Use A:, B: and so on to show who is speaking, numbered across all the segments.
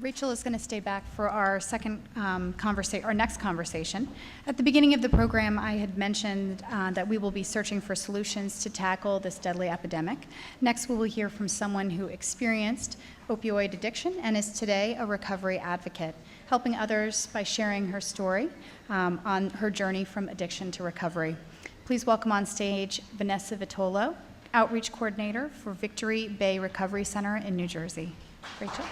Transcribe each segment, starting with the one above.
A: Rachel is going to stay back for our our next conversation. At the beginning of the program, I had mentioned that we will be searching for solutions to tackle this deadly epidemic. Next, we will hear from someone who experienced opioid addiction and is today a recovery advocate, helping others by sharing her story on her journey from addiction to recovery. Please welcome on stage Vanessa Vitolo, Outreach Coordinator for Victory Bay Recovery Center in New Jersey. Rachel?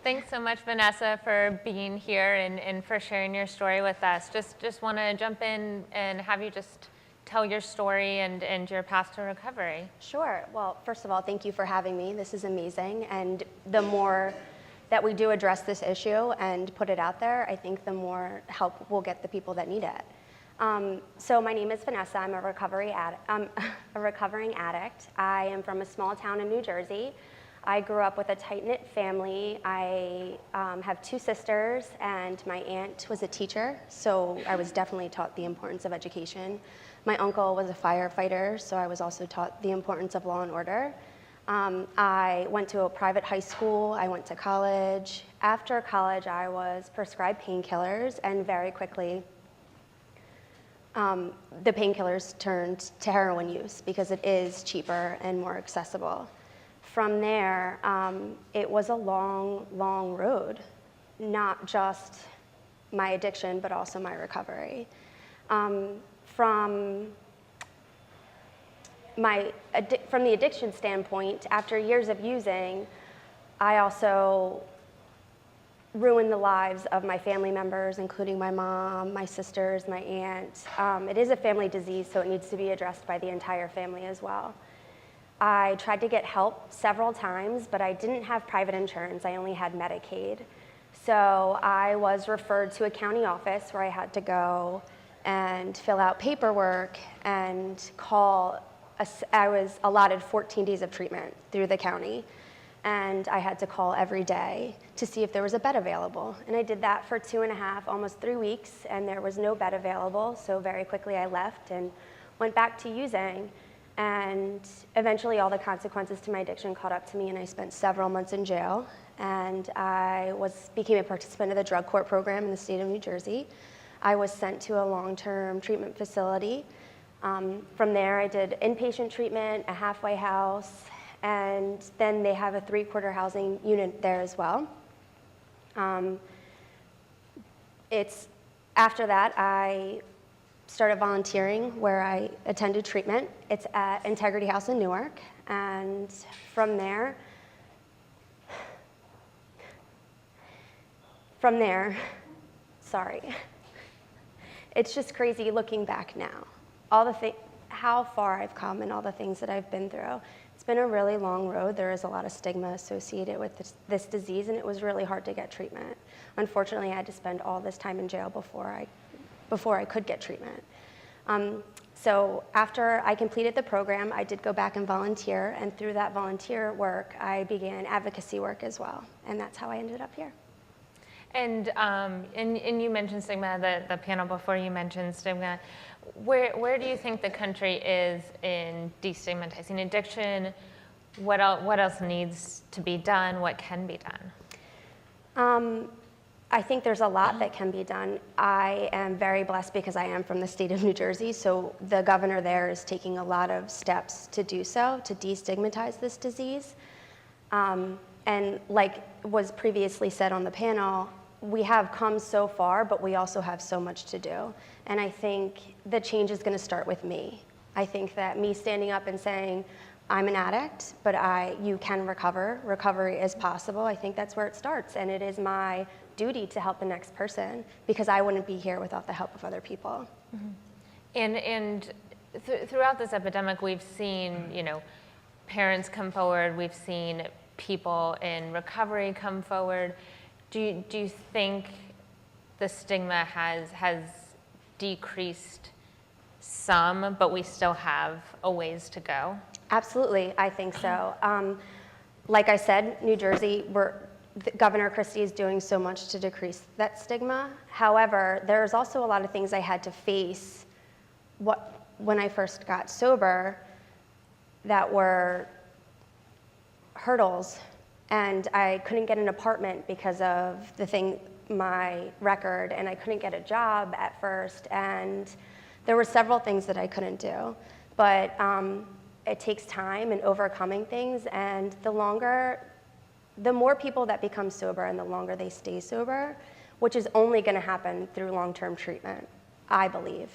B: Thanks so much, Vanessa, for being here and for sharing your story with us. Just want to jump in and have you just tell your story and your path to recovery.
C: Sure. Well, first of all, thank you for having me. This is amazing. And the more that we do address this issue and put it out there, I think the more help we'll get the people that need it. So my name is Vanessa. I'm a recovering addict. I am from a small town in New Jersey. I grew up with a tight-knit family. I have two sisters, and my aunt was a teacher, so I was definitely taught the importance of education. My uncle was a firefighter, so I was also taught the importance of law and order. I went to a private high school. I went to college. After college, I was prescribed painkillers, and very quickly, the painkillers turned to heroin use because it is cheaper and more accessible. From there, it was a long, long road, not just my addiction, but also my recovery. From the addiction standpoint, after years of using, I also ruined the lives of my family members, including my mom, my sisters, my aunt. It is a family disease, so it needs to be addressed by the entire family as well. I tried to get help several times, but I didn't have private insurance. I only had Medicaid. So I was referred to a county office where I had to go and fill out paperwork and call. I was allotted 14 days of treatment through the county, and I had to call every day to see if there was a bed available. And I did that for 2.5, almost 3 weeks, and there was no bed available. So very quickly I left and went back to using. And eventually all the consequences to my addiction caught up to me, and I spent several months in jail. And I became a participant of the drug court program in the state of New Jersey. I was sent to a long-term treatment facility. From there, I did inpatient treatment, a halfway house, and then they have a 3-quarter housing unit there as well. After that, I started volunteering where I attended treatment. It's at Integrity House in Newark. And from there, sorry. It's just crazy looking back now. How far I've come and all the things that I've been through. It's been a really long road. There is a lot of stigma associated with this disease, and it was really hard to get treatment. Unfortunately, I had to spend all this time in jail before I could get treatment. So after I completed the program, I did go back and volunteer, and through that volunteer work, I began advocacy work as well, and that's how I ended up here.
B: And you mentioned stigma, the panel before you mentioned stigma. Where do you think the country is in destigmatizing addiction? What else needs to be done? What can be done?
C: I think there's a lot that can be done. I am very blessed because I am from the state of New Jersey, so the governor there is taking a lot of steps to do so, to destigmatize this disease. And like was previously said on the panel, we have come so far, but we also have so much to do. And I think the change is going to start with me. I think that me standing up and saying, I'm an addict, but you can recover. Recovery is possible. I think that's where it starts. And it is my duty to help the next person because I wouldn't be here without the help of other people.
B: Mm-hmm. And throughout this epidemic, we've seen, parents come forward. We've seen people in recovery come forward. Do you think the stigma has decreased some, but we still have a ways to go?
C: Absolutely, I think so. Like I said, New Jersey, Governor Christie is doing so much to decrease that stigma. However, there's also a lot of things I had to face when I first got sober that were hurdles, and I couldn't get an apartment because of my record, and I couldn't get a job at first, and there were several things that I couldn't do. But it takes time and overcoming things, and the more people that become sober and the longer they stay sober, which is only going to happen through long-term treatment, I believe,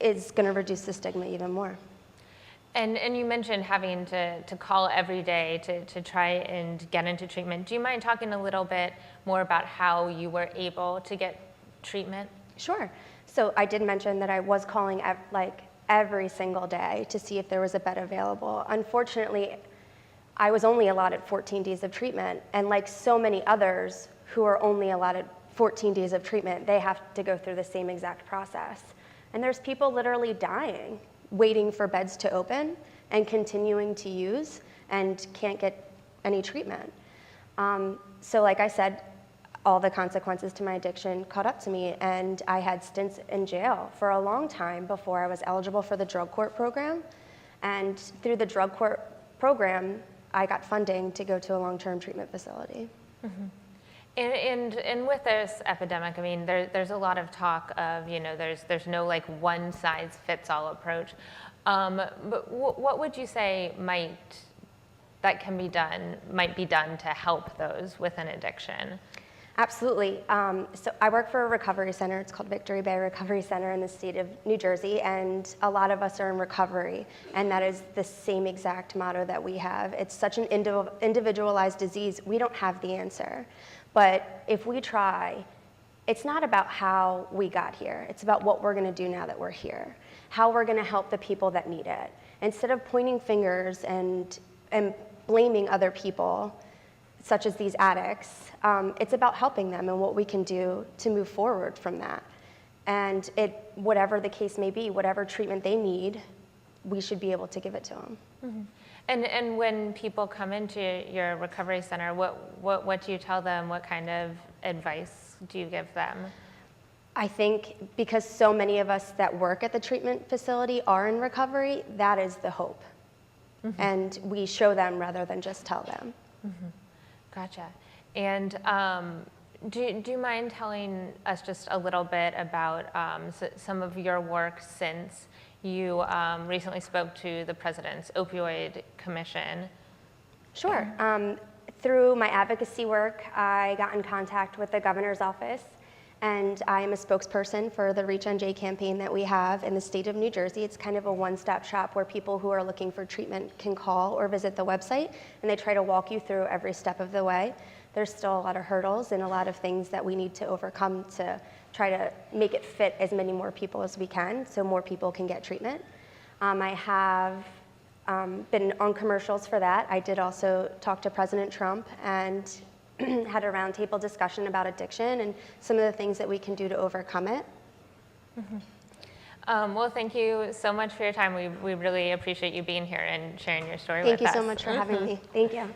C: is going to reduce the stigma even more.
B: And you mentioned having to call every day to try and get into treatment. Do you mind talking a little bit more about how you were able to get treatment?
C: Sure. So I did mention that I was calling every single day to see if there was a bed available. Unfortunately, I was only allotted 14 days of treatment, and like so many others who are only allotted 14 days of treatment, they have to go through the same exact process. And there's people literally dying, waiting for beds to open and continuing to use and can't get any treatment. So like I said, all the consequences to my addiction caught up to me, and I had stints in jail for a long time before I was eligible for the drug court program. And through the drug court program, I got funding to go to a long-term treatment facility.
B: Mm-hmm. And with this epidemic, I mean, there's a lot of talk of, there's no like one size fits all approach. But what would you say might be done to help those with an addiction?
C: Absolutely. So I work for a recovery center. It's called Victory Bay Recovery Center in the state of New Jersey, and a lot of us are in recovery, and that is the same exact motto that we have. It's such an individualized disease, we don't have the answer. But if we try, it's not about how we got here. It's about what we're going to do now that we're here, how we're going to help the people that need it. Instead of pointing fingers and blaming other people, such as these addicts, it's about helping them and what we can do to move forward from that. And whatever the case may be, whatever treatment they need, we should be able to give it to them.
B: Mm-hmm. And when people come into your recovery center, what do you tell them? What kind of advice do you give them?
C: I think because so many of us that work at the treatment facility are in recovery, that is the hope. Mm-hmm. And we show them rather than just tell them.
B: Mm-hmm. Gotcha. And do you mind telling us just a little bit about some of your work since you recently spoke to the President's Opioid Commission?
C: Sure. Through my advocacy work, I got in contact with the governor's office, and I am a spokesperson for the Reach NJ campaign that we have in the state of New Jersey. It's kind of a one-stop shop where people who are looking for treatment can call or visit the website, and they try to walk you through every step of the way. There's still a lot of hurdles and a lot of things that we need to overcome to try to make it fit as many more people as we can so more people can get treatment. I have been on commercials for that. I did also talk to President Trump and had a roundtable discussion about addiction and some of the things that we can do to overcome it.
B: Mm-hmm. Well, thank you so much for your time. We really appreciate you being here and sharing your story with us.
C: Thank you so much for having me. Thank you.